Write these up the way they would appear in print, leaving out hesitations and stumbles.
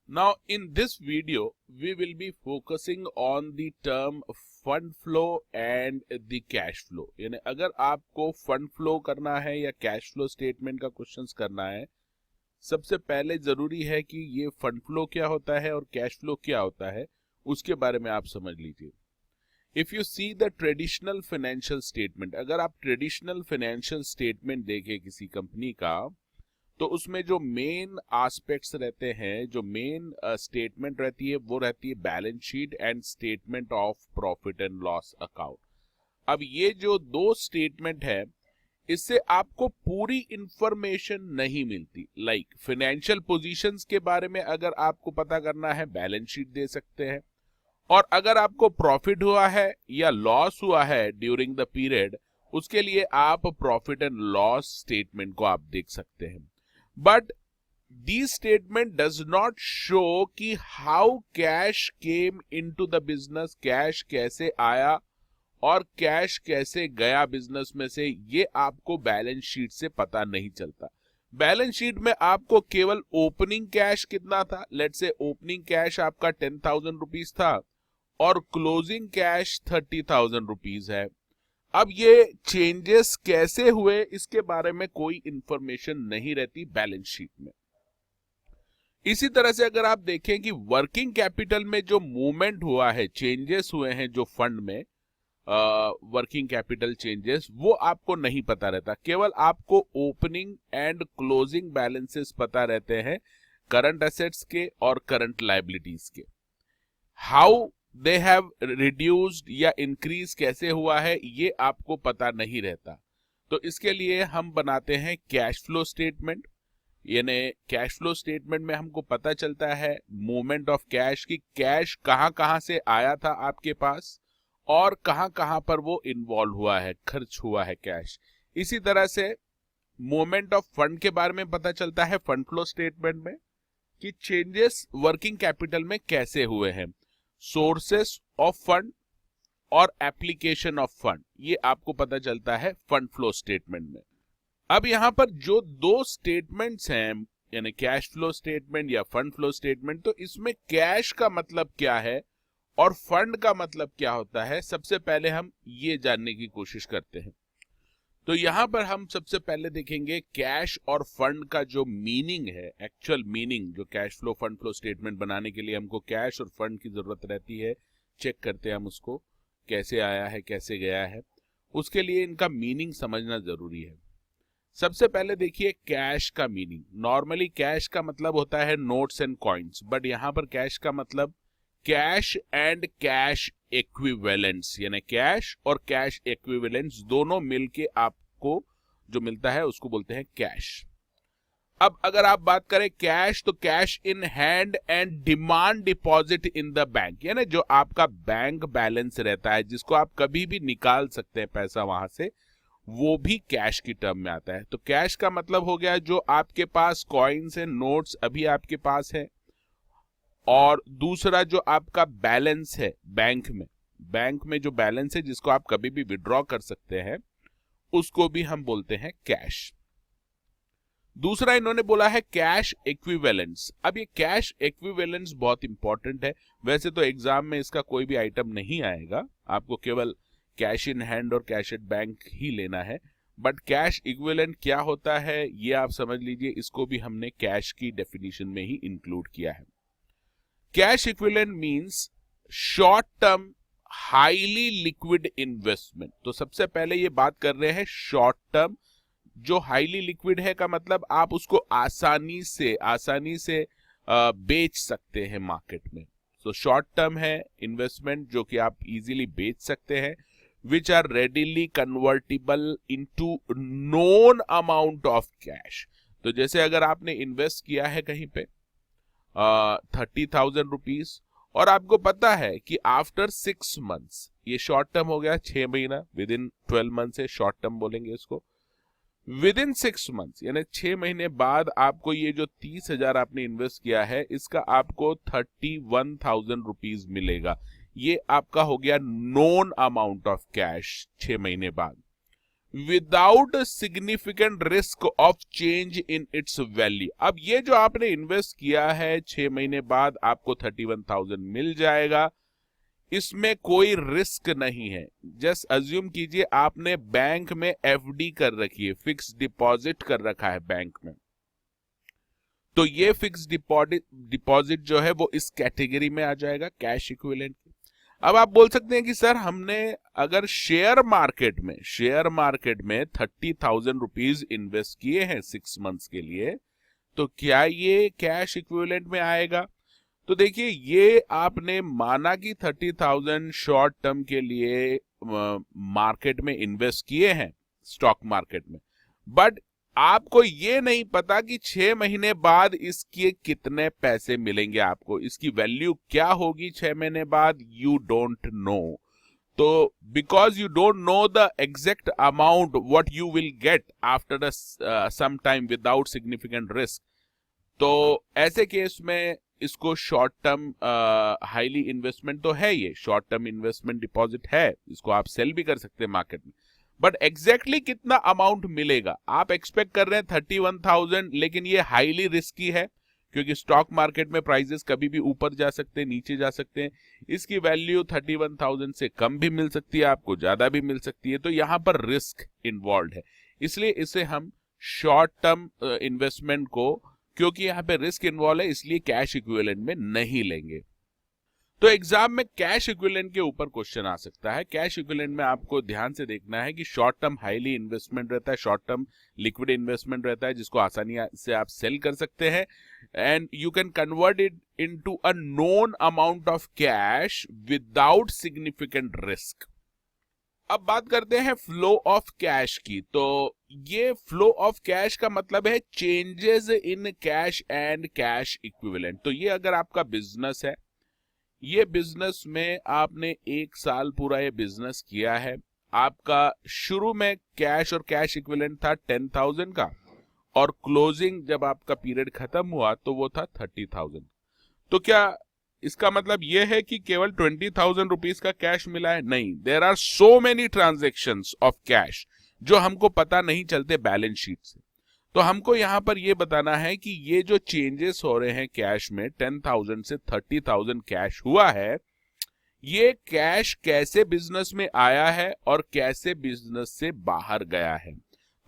Now, in this video, we will be focusing on the term fund flow and the cash flow. यानी अगर आपको fund flow करना है या cash flow statement का questions करना है, सबसे पहले जरूरी है कि ये फंड फ्लो क्या होता है और कैश फ्लो क्या होता है, उसके बारे में आप समझ लीजिए. If you see the traditional financial statement, अगर आप ट्रेडिशनल फाइनेंशियल स्टेटमेंट देखें किसी कंपनी का, तो उसमें जो मेन एस्पेक्ट्स रहते हैं, जो मेन स्टेटमेंट रहती है, वो रहती है balance sheet and statement of profit and loss account. अब ये जो दो स्टेटमेंट है, इससे आपको पूरी इंफॉर्मेशन नहीं मिलती. लाइक फाइनेंशियल पोजीशंस के बारे में अगर आपको पता करना है, बैलेंस शीट दे सकते हैं, और अगर आपको प्रॉफिट हुआ है या लॉस हुआ है ड्यूरिंग द पीरियड, उसके लिए आप प्रॉफिट एंड लॉस स्टेटमेंट को आप देख सकते हैं. But this statement does not show कि how cash came into the business, cash कैसे आया और कैश कैसे गया बिजनेस में से, ये आपको बैलेंस शीट से पता नहीं चलता. बैलेंस शीट में आपको केवल ओपनिंग कैश कितना था, लेट्स से ओपनिंग कैश आपका 10,000 रुपीज था और क्लोजिंग कैश 30,000 रुपीज है. अब ये चेंजेस कैसे हुए, इसके बारे में कोई इंफॉर्मेशन नहीं रहती बैलेंस शीट में. इसी तरह से अगर आप देखें कि वर्किंग कैपिटल में जो मूवमेंट हुआ है, चेंजेस हुए हैं जो फंड में, वर्किंग कैपिटल चेंजेस, वो आपको नहीं पता रहता. केवल आपको ओपनिंग एंड क्लोजिंग बैलेंसेस पता रहते हैं, करंट एसेट्स के और करंट लायबिलिटीज के. हाउ दे हैव रिड्यूस्ड या इंक्रीज कैसे हुआ है, ये आपको पता नहीं रहता. तो इसके लिए हम बनाते हैं कैश फ्लो स्टेटमेंट. यानी कैश फ्लो स्टेटमेंट में हमको पता चलता है मूवमेंट ऑफ कैश, की कैश कहां कहां से आया था आपके पास और कहां कहां पर वो इन्वॉल्व हुआ है, खर्च हुआ है कैश. इसी तरह से मूवमेंट ऑफ फंड के बारे में पता चलता है फंड फ्लो स्टेटमेंट में, कि चेंजेस वर्किंग कैपिटल में कैसे हुए हैं, सोर्सेस ऑफ फंड और एप्लीकेशन ऑफ फंड, ये आपको पता चलता है फंड फ्लो स्टेटमेंट में. अब यहां पर जो दो स्टेटमेंट्स हैं, यानी कैश फ्लो स्टेटमेंट या फंड फ्लो स्टेटमेंट, तो इसमें कैश का मतलब क्या है और फंड का मतलब क्या होता है, सबसे पहले हम ये जानने की कोशिश करते हैं. तो यहां पर हम सबसे पहले देखेंगे कैश और फंड का जो मीनिंग है, एक्चुअल मीनिंग. जो cash flow fund flow statement बनाने के लिए हमको कैश और फंड की जरूरत रहती है, चेक करते हैं हम उसको कैसे आया है कैसे गया है, उसके लिए इनका मीनिंग समझना जरूरी है. सबसे पहले देखिए कैश का मीनिंग. नॉर्मली कैश का मतलब होता है नोट्स एंड कॉइन्स, बट यहां पर कैश का मतलब कैश एंड कैश इक्विवेलेंट्स, यानी कैश और कैश इक्विवेलेंट्स दोनों मिलके आपको जो मिलता है उसको बोलते हैं कैश. अब अगर आप बात करें कैश, तो cash in hand and demand deposit in the bank, यानी जो आपका बैंक बैलेंस रहता है, जिसको आप कभी भी निकाल सकते हैं पैसा वहां से, वो भी कैश की टर्म में आता है. तो कैश का मतलब हो गया जो आपके पास कॉइन्स एंड नोट्स अभी आपके पास है, और दूसरा जो आपका बैलेंस है बैंक में जो बैलेंस है जिसको आप कभी भी विड्रॉ कर सकते हैं, उसको भी हम बोलते हैं कैश. दूसरा इन्होंने बोला है कैश इक्विवेलेंट्स. अब ये कैश इक्विवेलेंट्स बहुत इंपॉर्टेंट है. वैसे तो एग्जाम में इसका कोई भी आइटम नहीं आएगा, आपको केवल कैश इन हैंड और कैश एट बैंक ही लेना है, बट कैश इक्विवेलेंट क्या होता है ये आप समझ लीजिए. इसको भी हमने कैश की डेफिनेशन में ही इंक्लूड किया है. Cash equivalent means short term highly liquid investment. तो सबसे पहले ये बात कर रहे हैं शॉर्ट टर्म. जो हाईली लिक्विड है का मतलब आप उसको आसानी से बेच सकते हैं मार्केट में. तो शॉर्ट टर्म है इन्वेस्टमेंट जो कि आप इजीली बेच सकते हैं, which are readily convertible into known amount of cash. तो जैसे अगर आपने इन्वेस्ट किया है कहीं पे 30,000 रुपीज, और आपको पता है कि आफ्टर 6 मंथ्स, ये शॉर्ट टर्म हो गया 6 महीना, विद इन 12 मंथ से शॉर्ट टर्म बोलेंगे इसको. विद इन 6 मंथ्स यानी 6 महीने बाद आपको ये जो 30,000 आपने इन्वेस्ट किया है, इसका आपको 31,000 रुपीज मिलेगा. ये आपका हो गया नोन अमाउंट ऑफ कैश 6 महीने बाद. Without significant risk of change in its value. अब ये जो आपने इन्वेस्ट किया है 6 महीने बाद आपको 31,000 मिल जाएगा, इसमें कोई रिस्क नहीं है। जस्ट अज्यूम कीजिए आपने बैंक में एफडी कर रखी है, फिक्स डिपॉजिट कर रखा है बैंक में, तो ये फिक्स डिपॉजिट जो है वो इस कैटेगरी में आ जाएगा कैश इक्विवेलेंट की। अब आप बोल सकते हैं कि सर हमने अगर शेयर मार्केट में 30,000 रुपीज इन्वेस्ट किए हैं 6 मंथ्स के लिए, तो क्या ये कैश इक्विवेलेंट में आएगा? तो देखिए, ये आपने माना कि 30,000 शॉर्ट टर्म के लिए मार्केट में इन्वेस्ट किए हैं स्टॉक मार्केट में, बट आपको ये नहीं पता कि 6 महीने बाद इसके कितने पैसे मिलेंगे, आपको इसकी वैल्यू क्या होगी 6 महीने बाद, यू डोंट नो। तो because you don't know the exact amount what you will get after some time without significant risk, तो ऐसे केस में इसको शॉर्ट टर्म हाईली इन्वेस्टमेंट तो है, ये शॉर्ट टर्म इन्वेस्टमेंट डिपॉजिट है, इसको आप सेल भी कर सकते हैं मार्केट में, बट एग्जैक्टली कितना अमाउंट मिलेगा आप एक्सपेक्ट कर रहे हैं 31,000, लेकिन ये हाईली रिस्की है क्योंकि स्टॉक मार्केट में प्राइसेस कभी भी ऊपर जा सकते हैं, नीचे जा सकते हैं। इसकी वैल्यू 31,000 से कम भी मिल सकती है, आपको ज्यादा भी मिल सकती है, तो यहाँ पर रिस्क इन्वॉल्व है, इसलिए इसे हम शॉर्ट टर्म इन्वेस्टमेंट को, क्योंकि यहाँ पे रिस्क इन्वॉल्व है, इसलिए कैश इक्विवेलेंट में नहीं लेंगे। तो एग्जाम में कैश इक्विवेलेंट के ऊपर क्वेश्चन आ सकता है। कैश इक्विवेलेंट में आपको ध्यान से देखना है कि शॉर्ट टर्म हाईली इन्वेस्टमेंट रहता है, शॉर्ट टर्म लिक्विड इन्वेस्टमेंट रहता है जिसको आसानी से आप सेल कर सकते हैं, and you can convert it into a known amount of cash without significant risk. अब बात करते हैं फ्लो ऑफ कैश की। तो ये फ्लो ऑफ कैश का मतलब है changes in cash and cash equivalent. तो ये अगर आपका बिजनेस है, ये बिजनेस में आपने 1 साल पूरा ये बिजनेस किया है, आपका शुरू में कैश और कैश इक्विवेलेंट था 10,000 का, और क्लोजिंग जब आपका पीरियड खत्म हुआ तो वो था 30,000। तो क्या इसका मतलब यह है कि केवल 20,000 रुपीज का कैश मिला है? नहीं, there are so many transactions of cash जो हमको पता नहीं चलते बैलेंस शीट से। तो हमको यहां पर यह बताना है कि ये जो चेंजेस हो रहे हैं कैश में, 10,000 से 30,000 कैश हुआ है, ये कैश कैसे बिजनेस में आया है और कैसे बिजनेस से बाहर गया है।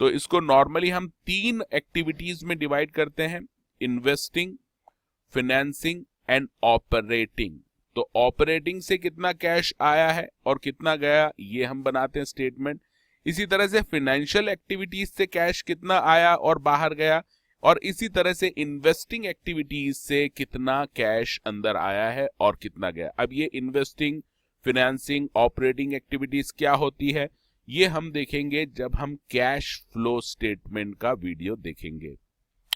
तो इसको नॉर्मली हम 3 एक्टिविटीज में डिवाइड करते हैं, इन्वेस्टिंग, फाइनेंसिंग एंड ऑपरेटिंग। तो ऑपरेटिंग से कितना कैश आया है और कितना गया, ये हम बनाते हैं स्टेटमेंट। इसी तरह से फाइनेंशियल एक्टिविटीज से कैश कितना आया और बाहर गया, और इसी तरह से इन्वेस्टिंग एक्टिविटीज से कितना कैश अंदर आया है और कितना गया। अब ये इन्वेस्टिंग, फाइनेंसिंग, ऑपरेटिंग एक्टिविटीज क्या होती है, ये हम देखेंगे जब हम कैश फ्लो स्टेटमेंट का वीडियो देखेंगे।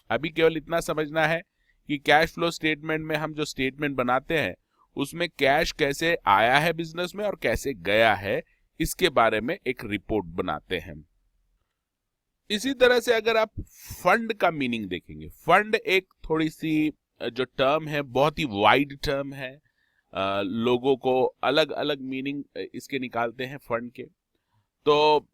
अभी केवल इतना समझना है कि कैश फ्लो स्टेटमेंट में हम जो स्टेटमेंट बनाते हैं उसमें कैश कैसे आया है बिजनेस में और कैसे गया है, इसके बारे में एक रिपोर्ट बनाते हैं। इसी तरह से अगर आप फंड का मीनिंग देखेंगे, फंड एक थोड़ी सी जो टर्म है बहुत ही वाइड टर्म है, लोगों को अलग अलग मीनिंग इसके निकालते हैं फंड के। तो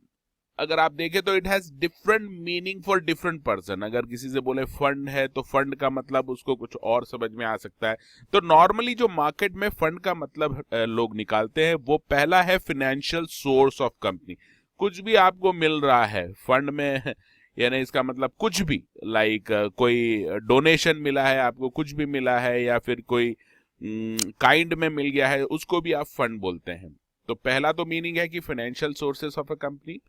अगर आप देखें तो it has different meaning for different person. अगर किसी से बोले फंड है तो फंड का मतलब उसको कुछ और समझ में आ सकता है। तो नॉर्मली जो मार्केट में फंड का मतलब लोग निकालते हैं, वो पहला है फाइनेंशियल सोर्स ऑफ कंपनी। कुछ भी आपको मिल रहा है फंड में, यानी इसका मतलब कुछ भी, लाइक कोई डोनेशन मिला है आपको, कुछ भी मिला है, या फिर कोई काइंड में मिल गया है, उसको भी आप फंड बोलते हैं। तो पहला तो मीनिंग है कि financial sources of a company.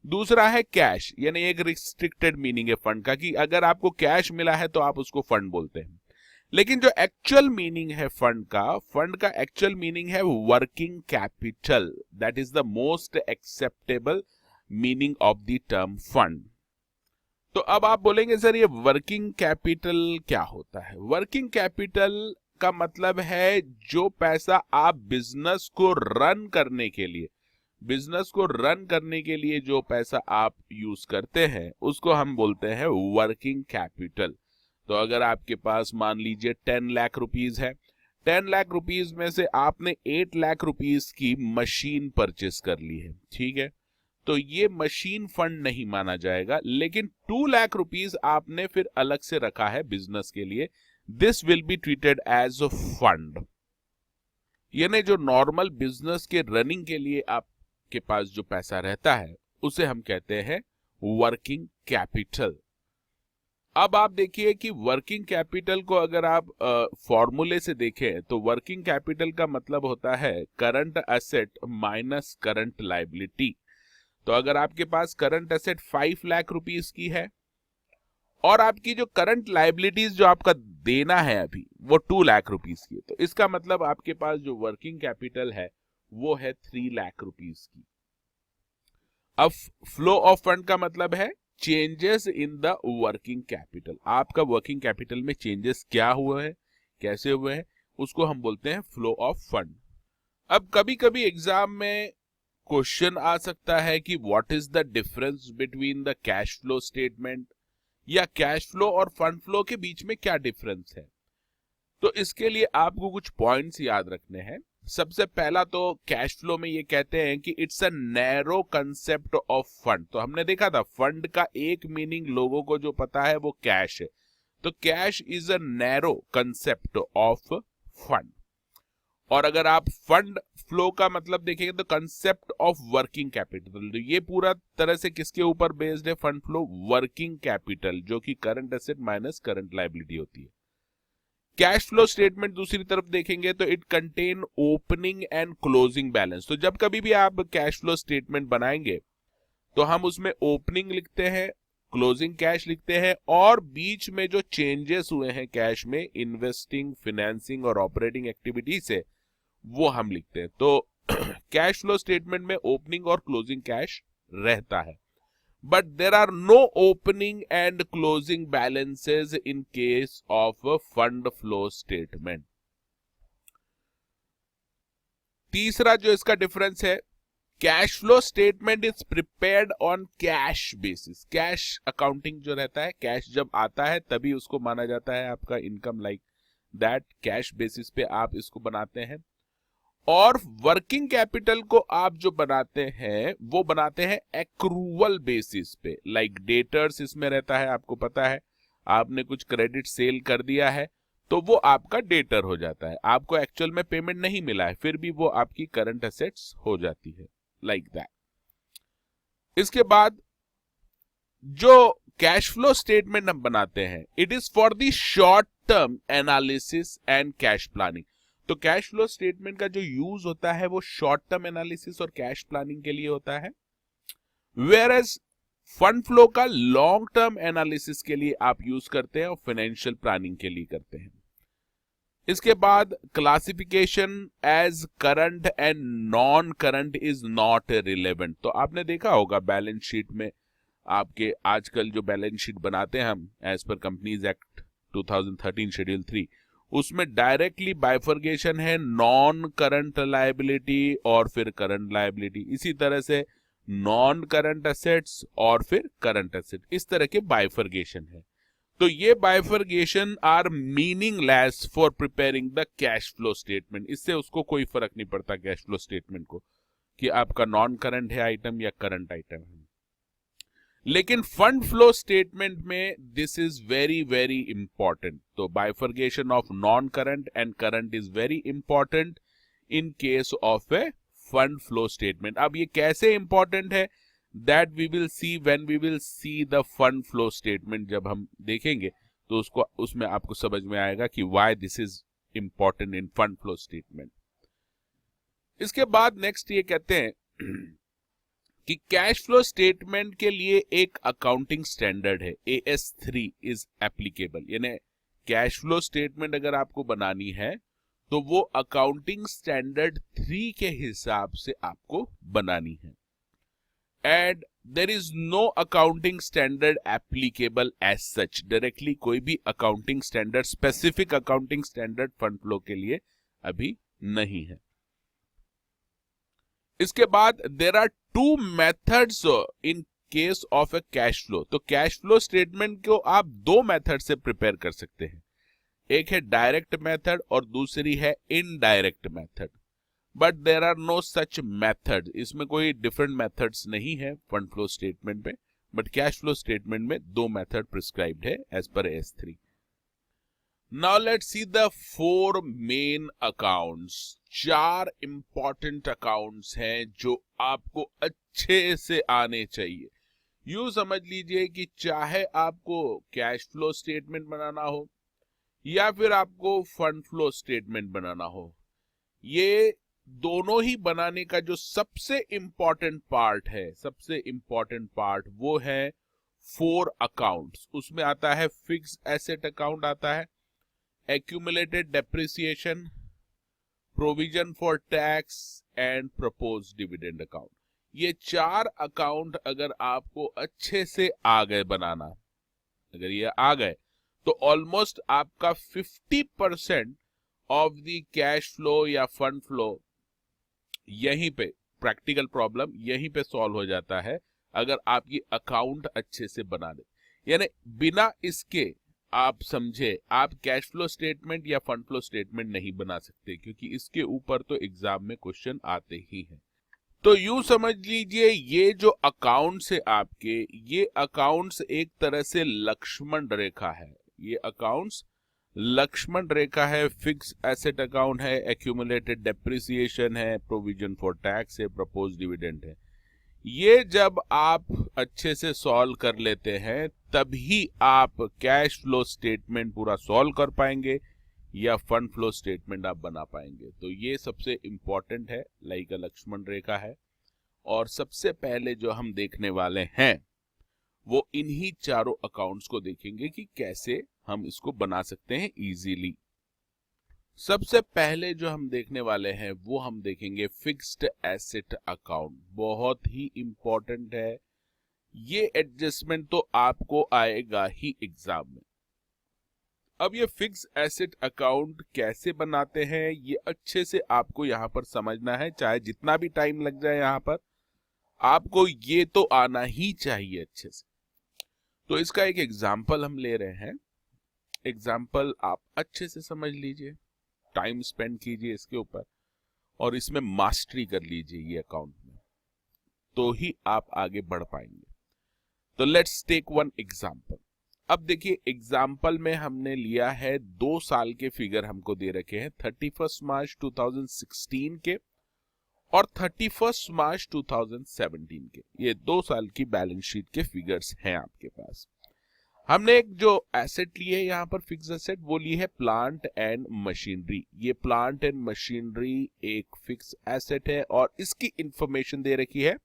दूसरा है कैश, यानी एक रिस्ट्रिक्टेड मीनिंग है फंड का कि अगर आपको कैश मिला है तो आप उसको फंड बोलते हैं। लेकिन जो एक्चुअल मीनिंग है फंड का एक्चुअल मीनिंग है working capital. That is the most acceptable meaning of the term fund. तो अब आप बोलेंगे सर ये वर्किंग कैपिटल क्या होता है? वर्किंग कैपिटल का मतलब है जो पैसा आप बिजनेस को रन करने के लिए जो पैसा आप यूज करते हैं उसको हम बोलते हैं वर्किंग कैपिटल। तो अगर आपके पास मान लीजिए 10 लाख रुपीज है, 10 लाख रुपीज में से आपने 8 लाख रुपीज की मशीन परचेस कर ली है, ठीक है। तो ये मशीन फंड नहीं माना जाएगा, लेकिन 2 लाख रुपीस आपने फिर अलग से रखा है बिजनेस के लिए, this will be treated as a fund. यानी जो नॉर्मल बिजनेस के रनिंग के लिए आपके पास जो पैसा रहता है उसे हम कहते हैं वर्किंग कैपिटल। अब आप देखिए कि वर्किंग कैपिटल को अगर आप फॉर्मूले से देखें तो वर्किंग कैपिटल का मतलब होता है current asset minus current liability. तो अगर आपके पास करंट एसेट 5 लाख रुपीस की है और आपकी जो करंट लायबिलिटीज जो आपका देना है अभी वो 2 लाख रुपीस की है, तो इसका मतलब आपके पास जो वर्किंग कैपिटल है वो है 3 लाख रुपीस की। अब फ्लो ऑफ फंड का मतलब है changes in the working capital. आपका वर्किंग कैपिटल में चेंजेस क्या हुए हैं, कैसे हुए हैं, उसको हम बोलते हैं फ्लो ऑफ फंड। अब कभी कभी एग्जाम में क्वेश्चन आ सकता है कि what is the difference between the cash flow statement, या कैश फ्लो और फंड फ्लो के बीच में क्या डिफरेंस है। तो इसके लिए आपको कुछ पॉइंट्स याद रखने हैं। सबसे पहला तो कैश फ्लो में ये कहते हैं कि it's a narrow concept of fund. तो हमने देखा था फंड का एक मीनिंग लोगों को जो पता है वो कैश है, तो cash is a narrow concept of fund. और अगर आप फंड फ्लो का मतलब देखेंगे तो कंसेप्ट ऑफ वर्किंग कैपिटल, तो ये पूरा तरह से किसके ऊपर बेस्ड है, फंड फ्लो वर्किंग कैपिटल, जो कि current asset minus current liability होती है। कैश फ्लो स्टेटमेंट दूसरी तरफ देखेंगे तो it contain opening and closing balance. तो जब कभी भी आप कैश फ्लो स्टेटमेंट बनाएंगे तो हम उसमें ओपनिंग लिखते हैं, क्लोजिंग कैश लिखते हैं, और बीच में जो चेंजेस हुए हैं कैश में इन्वेस्टिंग, फाइनेंसिंग और ऑपरेटिंग एक्टिविटी से वो हम लिखते हैं। तो कैश फ्लो स्टेटमेंट में ओपनिंग और क्लोजिंग कैश रहता है, but there are no opening and closing balances in case of a fund flow statement. तीसरा जो इसका डिफरेंस है, cash flow statement is prepared on cash basis. Cash accounting जो रहता है, कैश जब आता है तभी उसको माना जाता है आपका income, like that cash basis पे आप इसको बनाते हैं। और वर्किंग कैपिटल को आप जो बनाते हैं वो बनाते हैं एक्रूवल बेसिस पे, लाइक डेटर्स इसमें रहता है। आपको पता है आपने कुछ क्रेडिट सेल कर दिया है तो वो आपका डेटर हो जाता है, आपको एक्चुअल में पेमेंट नहीं मिला है फिर भी वो आपकी करंट एसेट्स हो जाती है, लाइक दैट। इसके बाद जो कैश फ्लो स्टेटमेंट हम बनाते हैं it is for the short term analysis and cash planning. तो कैश फ्लो स्टेटमेंट का जो यूज होता है वो शॉर्ट टर्म एनालिसिस और कैश प्लानिंग के लिए होता है, वेयर एज फंड फ्लो का लॉन्ग टर्म एनालिसिस के लिए आप यूज करते हैं और फाइनेंशियल प्लानिंग के लिए करते हैं। इसके बाद classification as current and non current is not relevant. तो आपने देखा होगा बैलेंस शीट में आपके आजकल जो बैलेंस शीट बनाते हैं हम as per companies act 2013 schedule 3, उसमें डायरेक्टली बाइफर्गेशन है नॉन करंट लायबिलिटी और फिर करंट लायबिलिटी, इसी तरह से नॉन करंट एसेट्स और फिर करंट एसेट, इस तरह के बाइफर्गेशन है। तो ये bifurcation are meaningless for preparing the cash flow statement. इससे उसको कोई फर्क नहीं पड़ता कैश फ्लो स्टेटमेंट को कि आपका नॉन करंट है आइटम या करंट आइटम है। लेकिन फंड फ्लो स्टेटमेंट में this is very very important. तो bifurcation of non current and current is very important in case of a fund flow statement. अब ये कैसे इंपॉर्टेंट है that we will see when we will see the fund flow statement. जब हम देखेंगे तो उसमें आपको समझ में आएगा कि why this is important in fund flow statement. इसके बाद नेक्स्ट ये कहते हैं कि कैश फ्लो स्टेटमेंट के लिए एक अकाउंटिंग स्टैंडर्ड है, AS3 इज एप्लीकेबल। यानी कैश फ्लो स्टेटमेंट अगर आपको बनानी है तो वो अकाउंटिंग स्टैंडर्ड 3 के हिसाब से आपको बनानी है। And there is no accounting standard applicable as such. Directly कोई भी accounting standard, specific accounting standard fund flow के लिए अभी नहीं है। इसके बाद there are 2 methods in case of a cash flow. तो कैश फ्लो स्टेटमेंट को आप 2 मेथड से प्रिपेयर कर सकते हैं, एक है डायरेक्ट मेथड और दूसरी है indirect method. But there are no such method, इसमें कोई डिफरेंट मेथड्स नहीं है फंड फ्लो स्टेटमेंट पे, बट कैश फ्लो स्टेटमेंट में 2 मेथड प्रिस्क्राइब्ड है as per S3। Now let's see the 4 main accounts. 4 important accounts हैं जो आपको अच्छे से आने चाहिए। यूं समझ लीजिए कि चाहे आपको कैश फ्लो स्टेटमेंट बनाना हो या फिर आपको फंड फ्लो स्टेटमेंट बनाना हो, ये दोनों ही बनाने का जो सबसे इंपॉर्टेंट पार्ट है, सबसे इंपॉर्टेंट पार्ट वो है 4 अकाउंट्स। उसमें आता है फिक्स एसेट अकाउंट, आता है accumulated depreciation, provision for tax and proposed dividend account. ये 4 अकाउंट अगर आपको अच्छे से आ गए बनाना, अगर ये आ गए तो ऑलमोस्ट आपका 50% ऑफ द कैश फ्लो या फंड फ्लो यहीं पे, प्रैक्टिकल प्रॉब्लम यहीं पे सॉल्व हो जाता है अगर आप ये अकाउंट अच्छे से बना ले। यानी बिना इसके आप समझे आप कैश फ्लो स्टेटमेंट या फंड फ्लो स्टेटमेंट नहीं बना सकते, क्योंकि इसके ऊपर तो एग्जाम में क्वेश्चन आते ही हैं। तो यूं समझ लीजिए ये जो अकाउंट्स है आपके, ये अकाउंट्स एक तरह से लक्ष्मण रेखा है। ये अकाउंट्स लक्ष्मण रेखा है। फिक्स एसेट अकाउंट है, एक्यूमुलेटेड डेप्रिसिएशन है, प्रोविजन फॉर टैक्स है, प्रपोज्ड डिविडेंड है। ये जब आप अच्छे से सॉल्व कर लेते हैं तभी आप कैश फ्लो स्टेटमेंट पूरा सॉल्व कर पाएंगे या फंड फ्लो स्टेटमेंट आप बना पाएंगे। तो ये सबसे इंपॉर्टेंट है, लाइक लक्ष्मण रेखा है। और सबसे पहले जो हम देखने वाले हैं वो इन्हीं चारों अकाउंट्स को देखेंगे कि कैसे हम इसको बना सकते हैं इजीली। सबसे पहले जो हम देखने वाले हैं वो हम देखेंगे फिक्स्ड एसेट अकाउंट। बहुत ही इंपॉर्टेंट है, ये एडजस्टमेंट तो आपको आएगा ही एग्जाम में। अब ये फिक्स एसेट अकाउंट कैसे बनाते हैं ये अच्छे से आपको यहाँ पर समझना है, चाहे जितना भी टाइम लग जाए यहाँ पर आपको ये तो आना ही चाहिए अच्छे से। तो इसका एक एग्जाम्पल हम ले रहे हैं। एग्जाम्पल आप अच्छे से समझ लीजिए, टाइम स्पेंड कीजिए इसके ऊपर और इसमें मास्टरी कर लीजिए ये अकाउंट में, तो ही आप आगे बढ़ पाएंगे। तो लेट्स टेक वन एग्जाम्पल। अब देखिए एग्जाम्पल में हमने लिया है 2 साल के फिगर हमको दे रखे हैं, 31 मार्च 2016 के और 31 मार्च 2017 के। ये 2 साल की बैलेंस शीट के फिगर्स हैं आपके पास। हमने एक जो एसेट ली है यहाँ पर फिक्स एसेट, वो ली है प्लांट एंड मशीनरी। ये प्लांट एंड मशीनरी एक फिक्स एसेट है और इसकी इंफॉर्मेशन दे रखी है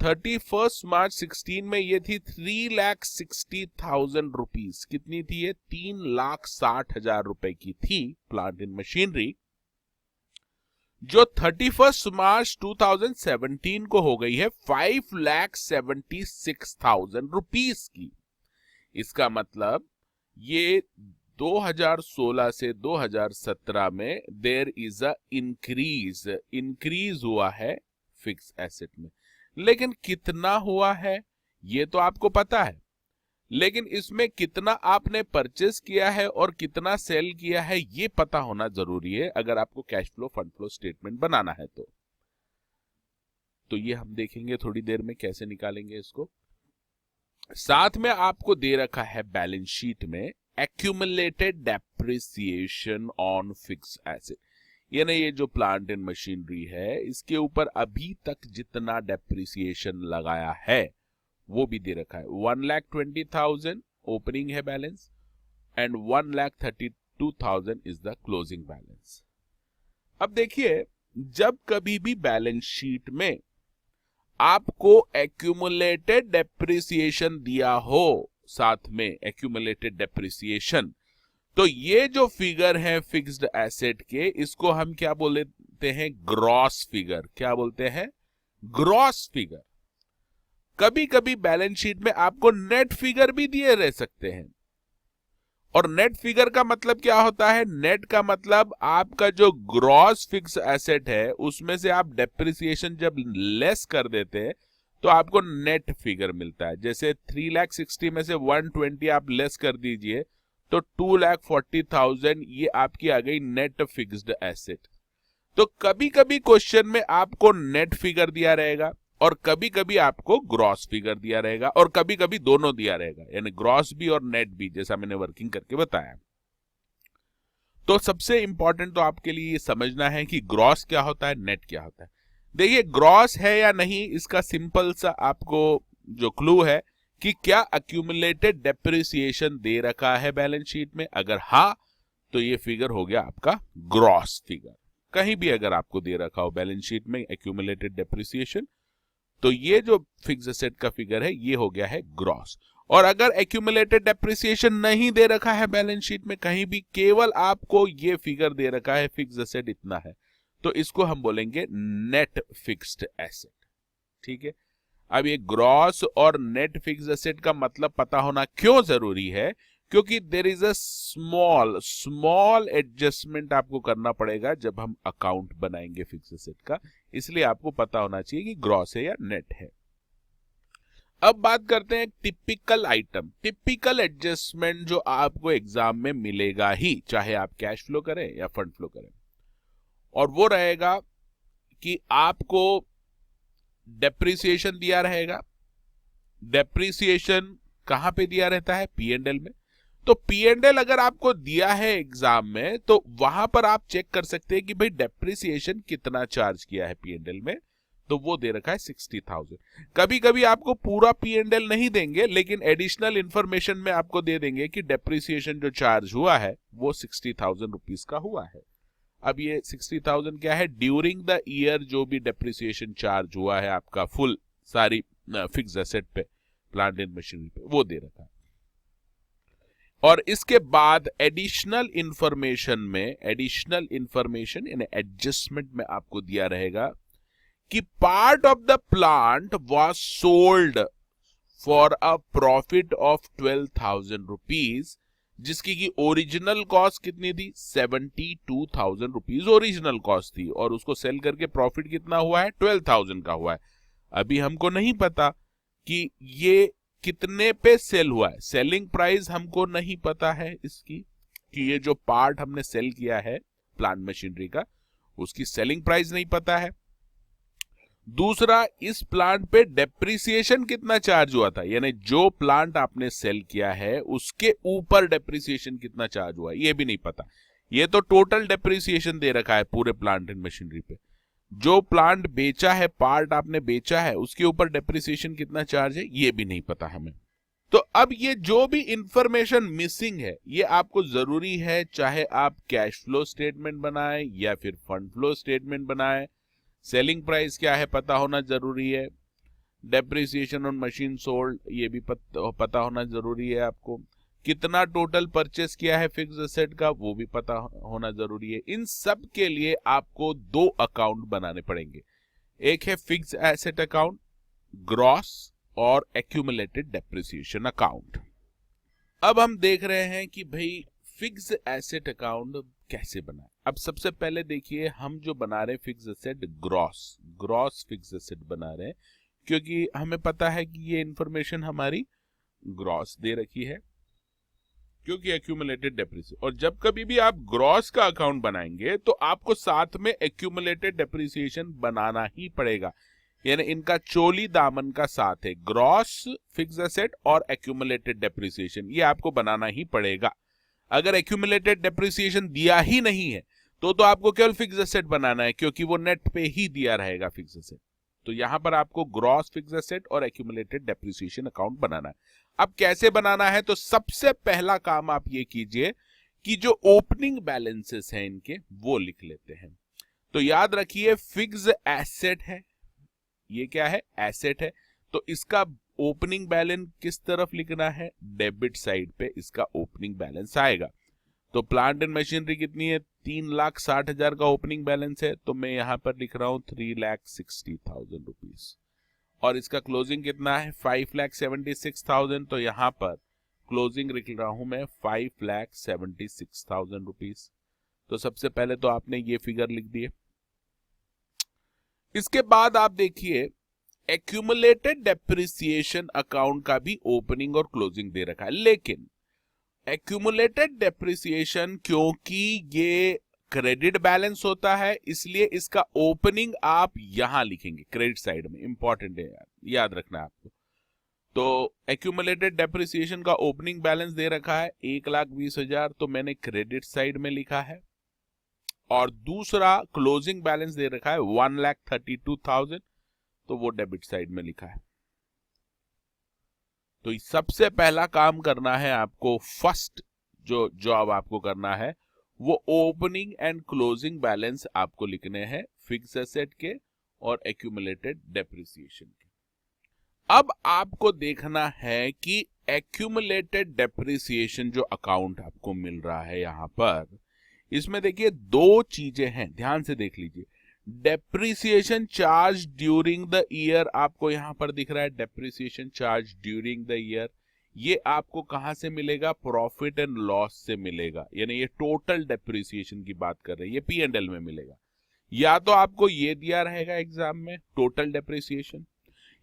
31 मार्च 16 में ये थी 3,60,000 रुपीज। कितनी थी ये? 3,60,000 रुपए की थी प्लांट एंड मशीनरी, जो 31 मार्च 2017 को हो गई है 5,76,000 रुपीज की। इसका मतलब ये 2016 से 2017 में देयर इज अ इंक्रीज हुआ है फिक्स एसेट में। लेकिन कितना हुआ है ये तो आपको पता है, लेकिन इसमें कितना आपने परचेस किया है और कितना सेल किया है ये पता होना जरूरी है अगर आपको cash flow fund flow statement बनाना है। तो ये हम देखेंगे थोड़ी देर में कैसे निकालेंगे इसको। साथ में आपको दे रखा है बैलेंस शीट में accumulated depreciation on fix asset, यानी ये जो प्लांट एंड मशीनरी है इसके ऊपर अभी तक जितना डेप्रिसिएशन लगाया है वो भी दे रखा है। 1,20,000 ओपनिंग है balance and 1,32,000 is the closing balance. अब देखिए जब कभी भी बैलेंस शीट में आपको एक्यूमुलेटेड डेप्रिसिएशन दिया हो, साथ में एक्यूमुलेटेड डेप्रिसिएशन, तो ये जो फिगर है फिक्स्ड एसेट के, इसको हम क्या बोलते हैं? Gross figure. क्या बोलते हैं? Gross figure. कभी कभी बैलेंस शीट में आपको नेट फिगर भी दिए रह सकते हैं। और नेट फिगर का मतलब क्या होता है? नेट का मतलब आपका जो ग्रॉस फिक्स एसेट है उसमें से आप डेप्रिसिएशन जब लेस कर देते हैं तो आपको नेट फिगर मिलता है। जैसे 3,60,000 में से 120 आप लेस कर दीजिए तो 2,40,000 ये आपकी आ गई नेट फिक्स्ड एसेट। तो कभी कभी क्वेश्चन में आपको नेट फिगर दिया रहेगा और कभी कभी आपको ग्रॉस फिगर दिया रहेगा और कभी कभी दोनों दिया रहेगा, यानी ग्रॉस भी और नेट भी, जैसा मैंने वर्किंग करके बताया। तो सबसे इंपॉर्टेंट तो आपके लिए ये समझना है कि ग्रॉस क्या होता है, नेट क्या होता है। देखिए ग्रॉस है या नहीं, इसका सिंपल सा आपको जो क्लू है कि क्या अक्यूमुलेटेड डेप्रिसिएशन दे रखा है बैलेंस शीट में, अगर हाँ तो ये फिगर हो गया आपका ग्रॉस फिगर। कहीं भी अगर आपको दे रखा हो बैलेंस शीट में एक्यूमुलेटेड डेप्रिसिएशन, तो ये जो फिक्स्ड एसेट का फिगर है ये हो गया है ग्रॉस। और अगर एक्यूमुलेटेड डेप्रिसिएशन नहीं दे रखा है बैलेंस शीट में कहीं भी, केवल आपको ये फिगर दे रखा है फिक्स्ड एसेट इतना है, तो इसको हम बोलेंगे नेट फिक्स्ड एसेट। ठीक है, अब ये ग्रॉस और नेट फिक्स्ड एसेट का मतलब पता होना क्यों जरूरी है, क्योंकि there is a small adjustment आपको करना पड़ेगा जब हम अकाउंट बनाएंगे फिक्स्ड एसेट का, इसलिए आपको पता होना चाहिए कि ग्रॉस है या नेट है। अब बात करते हैं टिपिकल आइटम, टिपिकल एडजस्टमेंट जो आपको एग्जाम में मिलेगा ही, चाहे आप कैश फ्लो करें या फंड फ्लो करें, और वो रहेगा कि आपको डेप्रिसिएशन दिया रहेगा। डेप्रिसिएशन कहां पे दिया रहता है, पी एंड एल में। तो पी एंड एल अगर आपको दिया है एग्जाम में, तो वहां पर आप चेक कर सकते हैं कि भाई डेप्रिसिएशन कितना चार्ज किया है पी एंड एल में, तो वो दे रखा है 60,000। कभी कभी आपको पूरा पी एंड एल नहीं देंगे, लेकिन एडिशनल इंफॉर्मेशन में आपको दे देंगे कि डेप्रिसिएशन जो चार्ज हुआ है वो 60,000 रुपीज का हुआ है। अब ये 60,000 क्या है, ड्यूरिंग द ईयर जो भी डेप्रिसिएशन चार्ज हुआ है आपका फुल सारी फिक्स्ड एसेट पे, प्लांट एंड मशीनरी पे, वो दे रखा है। और इसके बाद एडिशनल इंफॉर्मेशन यानी एडजस्टमेंट में आपको दिया रहेगा कि part of the plant was sold for a profit of 12,000 rupees, जिसकी की ओरिजिनल कॉस्ट कितनी थी, 72,000 रुपीज ओरिजिनल कॉस्ट थी, और उसको सेल करके प्रॉफिट कितना हुआ है, 12,000 का हुआ है। अभी हमको नहीं पता कि ये कितने पे सेल हुआ है, सेलिंग प्राइस हमको नहीं पता है इसकी, कि ये जो पार्ट हमने सेल किया है प्लांट मशीनरी का, उसकी सेलिंग प्राइस नहीं पता है। दूसरा, इस प्लांट पे डेप्रिसिएशन कितना चार्ज हुआ था, यानी जो प्लांट आपने सेल किया है उसके ऊपर डेप्रिसिएशन कितना चार्ज हुआ है, ये भी नहीं पता। ये तो टोटल डेप्रिसिएशन दे रखा है पूरे प्लांट एंड मशीनरी पे। जो प्लांट बेचा है, पार्ट आपने बेचा है, उसके ऊपर डेप्रिसिएशन कितना चार्ज है, ये भी नहीं पता हमें। तो अब ये जो भी इंफॉर्मेशन मिसिंग है, ये आपको जरूरी है, चाहे आप कैश फ्लो स्टेटमेंट बनाएं या फिर फंड फ्लो स्टेटमेंट बनाएं। सेलिंग प्राइस क्या है पता होना जरूरी है, डेप्रिसिएशन ऑन मशीन सोल्ड ये भी पता होना जरूरी है आपको, कितना टोटल परचेस किया है फिक्स्ड एसेट का वो भी पता होना जरूरी है। इन सब के लिए आपको दो अकाउंट बनाने पड़ेंगे, एक है फिक्स्ड एसेट अकाउंट ग्रॉस और एक्यूमुलेटेड डेप्रिसिएशन अकाउंट। अब हम देख रहे हैं कि भाई फिक्स्ड एसेट अकाउंट कैसे बनाए। अब सबसे पहले देखिए, हम जो बना रहे हैं fixed asset gross fixed asset बना रहे हैं, क्योंकि हमें पता है कि ये इंफॉर्मेशन हमारी ग्रॉस दे रखी है, क्योंकि एक्यूमुलेटेड डेप्रिसिएशन। और जब कभी भी आप ग्रॉस का अकाउंट बनाएंगे तो आपको साथ में एक्यूमुलेटेड डेप्रिसिएशन बनाना ही पड़ेगा, यानी इनका चोली दामन का साथ है, ग्रॉस फिक्स्ड एसेट और एक्यूमुलेटेड डेप्रिसिएशन, ये आपको बनाना ही पड़ेगा। अगर एक्यूमुलेटेड डेप्रिसिएशन दिया ही नहीं है तो आपको केवल फिक्स्ड एसेट बनाना है, क्योंकि वो नेट पे ही दिया रहेगा फिक्स्ड एसेट। तो यहां पर आपको ग्रॉस फिक्स्ड एसेट और एक्यूमुलेटेड डेप्रिसिएशन अकाउंट बनाना है। अब कैसे बनाना है, तो सबसे पहला काम आप ये कीजिए कि जो ओपनिंग बैलेंसेस हैं इनके वो लिख लेते हैं। तो याद रखिए फिक्स्ड एसेट है, ये क्या है, एसेट है, तो इसका ओपनिंग बैलेंस किस तरफ लिखना है, डेबिट साइड पे इसका ओपनिंग बैलेंस आएगा। तो प्लांट एंड मशीनरी कितनी है, 3,60,000 का ओपनिंग बैलेंस है, तो मैं यहां पर लिख रहा हूं 3,60,000 रुपीज, और इसका क्लोजिंग कितना है 5,76,000, तो यहां पर क्लोजिंग लिख रहा हूं मैं 5,76,000 रुपीज। तो सबसे पहले तो आपने ये फिगर लिख दिए। इसके बाद आप देखिए एक्यूमुलेटेड डेप्रिसिएशन अकाउंट का भी ओपनिंग और क्लोजिंग दे रखा है, लेकिन एक्यूमुलेटेड डेप्रिसिएशन क्योंकि ये क्रेडिट बैलेंस होता है, इसलिए इसका ओपनिंग आप यहां लिखेंगे क्रेडिट साइड में। इंपॉर्टेंट है याद रखना है आपको। तो एक्यूमुलेटेड डेप्रिसिएशन का ओपनिंग बैलेंस दे रखा है 1,20,000, तो मैंने क्रेडिट साइड में लिखा है। और दूसरा क्लोजिंग बैलेंस दे रखा है 1,32,000, तो वो डेबिट साइड में लिखा है। तो सबसे पहला काम करना है आपको, फर्स्ट जो जॉब आपको करना है वो ओपनिंग एंड क्लोजिंग बैलेंस आपको लिखने हैं फिक्स एसेट के और एक्यूमुलेटेड डेप्रिसिएशन के। अब आपको देखना है कि एक्यूमुलेटेड डेप्रिसिएशन जो अकाउंट आपको मिल रहा है यहां पर, इसमें देखिए दो चीजें हैं, ध्यान से देख लीजिए। Depreciation charge during the year आपको यहां पर दिख रहा है, depreciation charge during the year. ये आपको कहां से मिलेगा? प्रॉफिट एंड लॉस से मिलेगा, यानी ये टोटल डेप्रिसिएशन की बात कर रहे हैं, ये P&L में मिलेगा। या तो आपको ये दिया रहेगा एग्जाम में टोटल डेप्रिसिएशन,